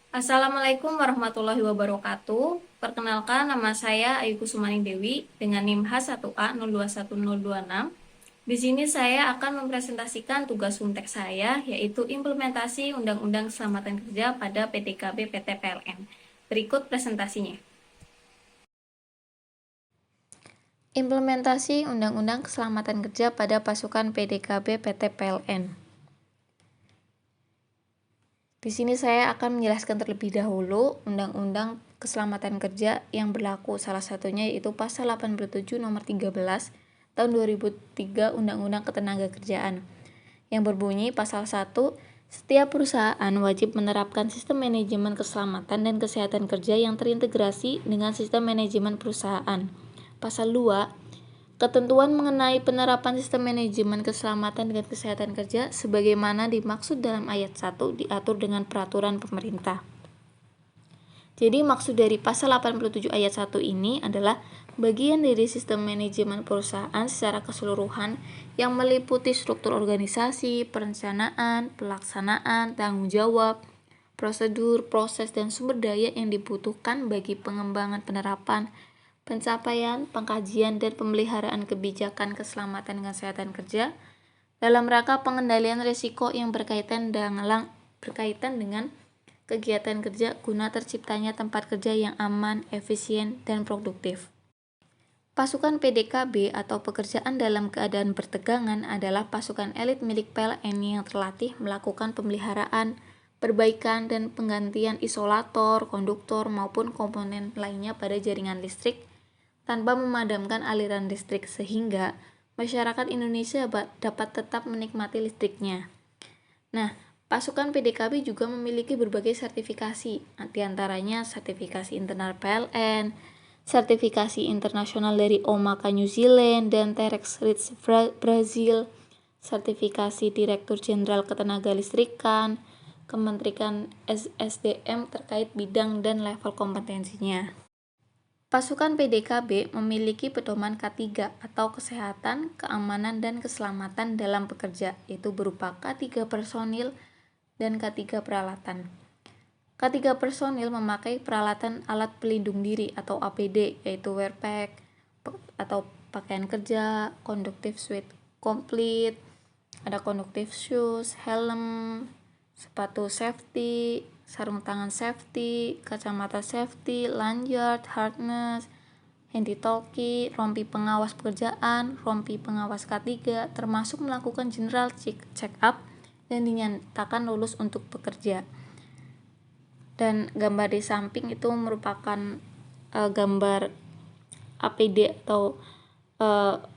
Assalamualaikum warahmatullahi wabarakatuh. Perkenalkan, nama saya Ayu Kusumani Dewi dengan NIM H1A021026. Di sini saya akan mempresentasikan tugas Untek saya, yaitu implementasi Undang-Undang Keselamatan Kerja pada PDKB PT PLN. Berikut presentasinya. Implementasi Undang-Undang Keselamatan Kerja pada pasukan PDKB PT PLN. Di sini saya akan menjelaskan terlebih dahulu Undang-Undang Keselamatan Kerja yang berlaku, salah satunya yaitu Pasal 87 Nomor 13 Tahun 2003 Undang-Undang Ketenagakerjaan yang berbunyi Pasal 1, setiap perusahaan wajib menerapkan sistem manajemen keselamatan dan kesehatan kerja yang terintegrasi dengan sistem manajemen perusahaan. Pasal 2, ketentuan mengenai penerapan sistem manajemen keselamatan dan kesehatan kerja sebagaimana dimaksud dalam ayat 1 diatur dengan peraturan pemerintah. Jadi maksud dari pasal 87 ayat 1 ini adalah bagian dari sistem manajemen perusahaan secara keseluruhan yang meliputi struktur organisasi, perencanaan, pelaksanaan, tanggung jawab, prosedur, proses, dan sumber daya yang dibutuhkan bagi pengembangan penerapan, pencapaian, pengkajian, dan pemeliharaan kebijakan keselamatan dan kesehatan kerja dalam rangka pengendalian risiko yang berkaitan dengan kegiatan kerja guna terciptanya tempat kerja yang aman, efisien, dan produktif. Pasukan PDKB atau pekerjaan dalam keadaan bertegangan adalah pasukan elit milik PLN yang terlatih melakukan pemeliharaan, perbaikan, dan penggantian isolator, konduktor, maupun komponen lainnya pada jaringan listrik tanpa memadamkan aliran listrik sehingga masyarakat Indonesia dapat tetap menikmati listriknya. Nah, pasukan PDKB juga memiliki berbagai sertifikasi, diantaranya sertifikasi internal PLN, sertifikasi internasional dari OMAKA New Zealand dan Terex Ritz Brazil, sertifikasi Direktur Jenderal Ketenagalistrikan, Kementerian SDM terkait bidang dan level kompetensinya. Pasukan PDKB memiliki pedoman K3 atau Kesehatan, Keamanan, dan Keselamatan dalam Bekerja, yaitu berupa K3 personil dan K3 peralatan. K3 personil memakai peralatan alat pelindung diri atau APD, yaitu wear pack atau pakaian kerja, conductive suit complete, ada conductive shoes, helm, sepatu safety, sarung tangan safety, kacamata safety, lanyard, harness, handy talkie, rompi pengawas pekerjaan, rompi pengawas K3, termasuk melakukan general check up dan dinyatakan lulus untuk bekerja. Dan gambar di samping itu merupakan gambar APD atau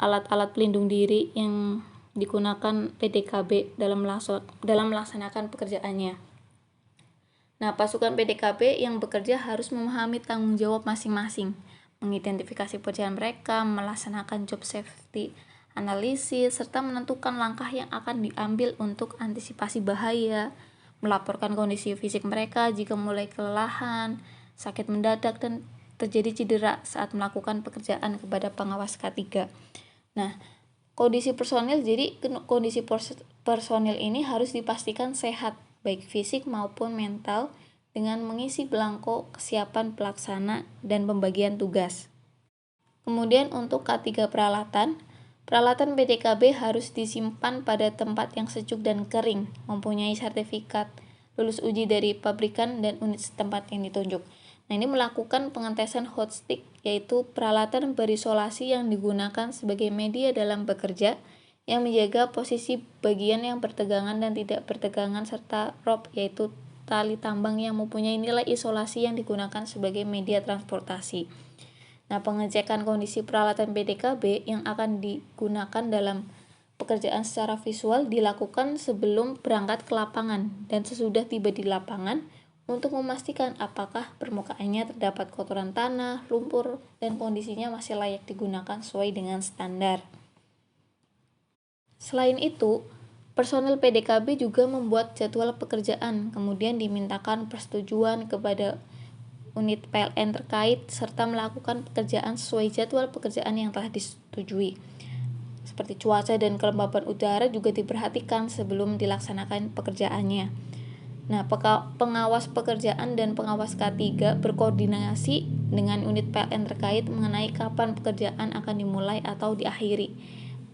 alat-alat pelindung diri yang digunakan PDKB dalam melaksanakan pekerjaannya. Nah, pasukan PDKB yang bekerja harus memahami tanggung jawab masing-masing, mengidentifikasi pekerjaan mereka, melaksanakan job safety analisis, serta menentukan langkah yang akan diambil untuk antisipasi bahaya, melaporkan kondisi fisik mereka jika mulai kelelahan, sakit mendadak, dan terjadi cedera saat melakukan pekerjaan kepada pengawas K3. Nah, kondisi personil ini harus dipastikan sehat, baik fisik maupun mental, dengan mengisi belangko kesiapan pelaksana dan pembagian tugas. Kemudian untuk K3 peralatan PDKB harus disimpan pada tempat yang sejuk dan kering, mempunyai sertifikat lulus uji dari pabrikan dan unit setempat yang ditunjuk. Nah, ini melakukan pengetesan hot stick, yaitu peralatan berisolasi yang digunakan sebagai media dalam bekerja yang menjaga posisi bagian yang bertegangan dan tidak bertegangan, serta rope, yaitu tali tambang yang mempunyai nilai isolasi yang digunakan sebagai media transportasi. Nah, pengecekan kondisi peralatan PDKB yang akan digunakan dalam pekerjaan secara visual dilakukan sebelum berangkat ke lapangan dan sesudah tiba di lapangan untuk memastikan apakah permukaannya terdapat kotoran tanah, lumpur, dan kondisinya masih layak digunakan sesuai dengan standar. Selain itu, personel PDKB juga membuat jadwal pekerjaan, kemudian dimintakan persetujuan kepada unit PLN terkait serta melakukan pekerjaan sesuai jadwal pekerjaan yang telah disetujui. Seperti cuaca dan kelembaban udara juga diperhatikan sebelum dilaksanakan pekerjaannya. Nah, pengawas pekerjaan dan pengawas K3 berkoordinasi dengan unit PLN terkait mengenai kapan pekerjaan akan dimulai atau diakhiri,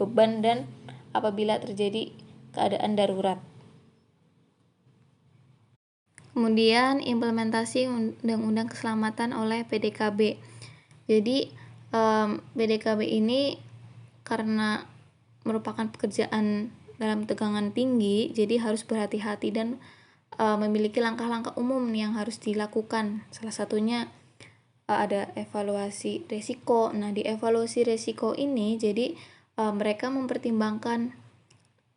beban, dan apabila terjadi keadaan darurat. Kemudian implementasi Undang-Undang Keselamatan oleh PDKB. Jadi PDKB ini karena merupakan pekerjaan dalam tegangan tinggi, jadi harus berhati-hati dan memiliki langkah-langkah umum yang harus dilakukan. Salah satunya ada evaluasi resiko. Nah, di evaluasi resiko ini jadi mereka mempertimbangkan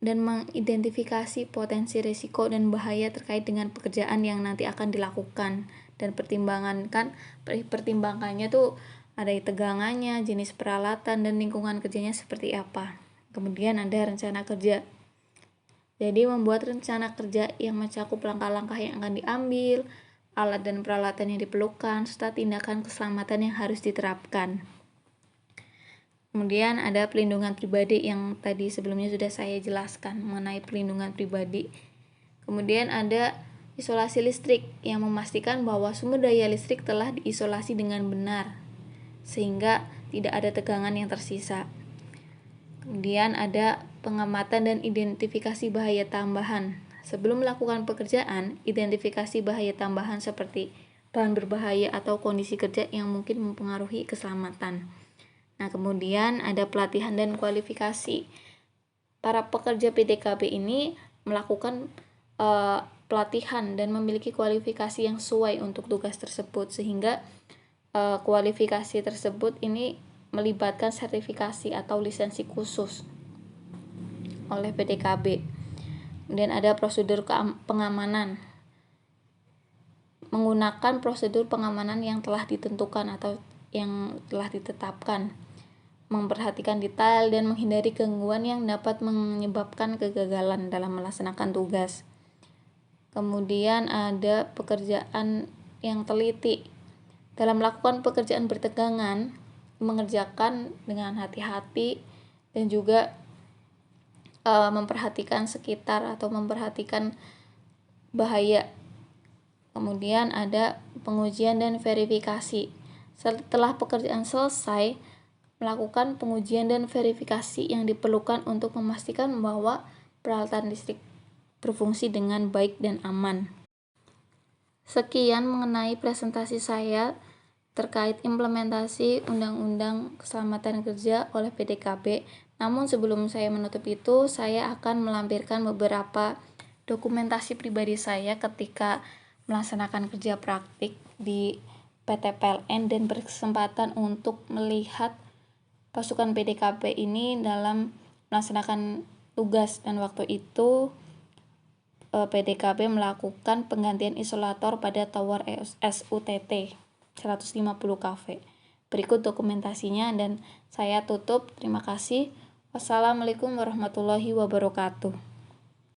dan mengidentifikasi potensi risiko dan bahaya terkait dengan pekerjaan yang nanti akan dilakukan, dan pertimbangannya tuh ada tegangannya, jenis peralatan, dan lingkungan kerjanya seperti apa. Kemudian ada rencana kerja. Jadi membuat rencana kerja yang mencakup langkah-langkah yang akan diambil, alat dan peralatan yang diperlukan, serta tindakan keselamatan yang harus diterapkan. Kemudian ada pelindungan pribadi yang tadi sebelumnya sudah saya jelaskan mengenai pelindungan pribadi. Kemudian ada isolasi listrik yang memastikan bahwa sumber daya listrik telah diisolasi dengan benar sehingga tidak ada tegangan yang tersisa. Kemudian ada pengamatan dan identifikasi bahaya tambahan. Sebelum melakukan pekerjaan, identifikasi bahaya tambahan seperti bahan berbahaya atau kondisi kerja yang mungkin mempengaruhi keselamatan. Nah, kemudian ada pelatihan dan kualifikasi. Para pekerja PDKB ini melakukan pelatihan dan memiliki kualifikasi yang sesuai untuk tugas tersebut, sehingga kualifikasi tersebut ini melibatkan sertifikasi atau lisensi khusus oleh PDKB. Kemudian ada prosedur pengamanan. Menggunakan prosedur pengamanan yang telah ditentukan atau yang telah ditetapkan. Memperhatikan detail dan menghindari gangguan yang dapat menyebabkan kegagalan dalam melaksanakan tugas. Kemudian ada pekerjaan yang teliti. Dalam melakukan pekerjaan bertegangan, mengerjakan dengan hati-hati dan juga memperhatikan sekitar atau memperhatikan bahaya. Kemudian ada pengujian dan verifikasi. Setelah pekerjaan selesai, melakukan pengujian dan verifikasi yang diperlukan untuk memastikan bahwa peralatan listrik berfungsi dengan baik dan aman. Sekian mengenai presentasi saya terkait implementasi Undang-Undang Keselamatan Kerja oleh PDKB. Namun sebelum saya menutup itu, saya akan melampirkan beberapa dokumentasi pribadi saya ketika melaksanakan kerja praktik di PT PLN dan berkesempatan untuk melihat pasukan PDKB ini dalam melaksanakan tugas, dan waktu itu PDKB melakukan penggantian isolator pada tower SUTT 150 kV. Berikut dokumentasinya dan saya tutup. Terima kasih. Wassalamualaikum warahmatullahi wabarakatuh.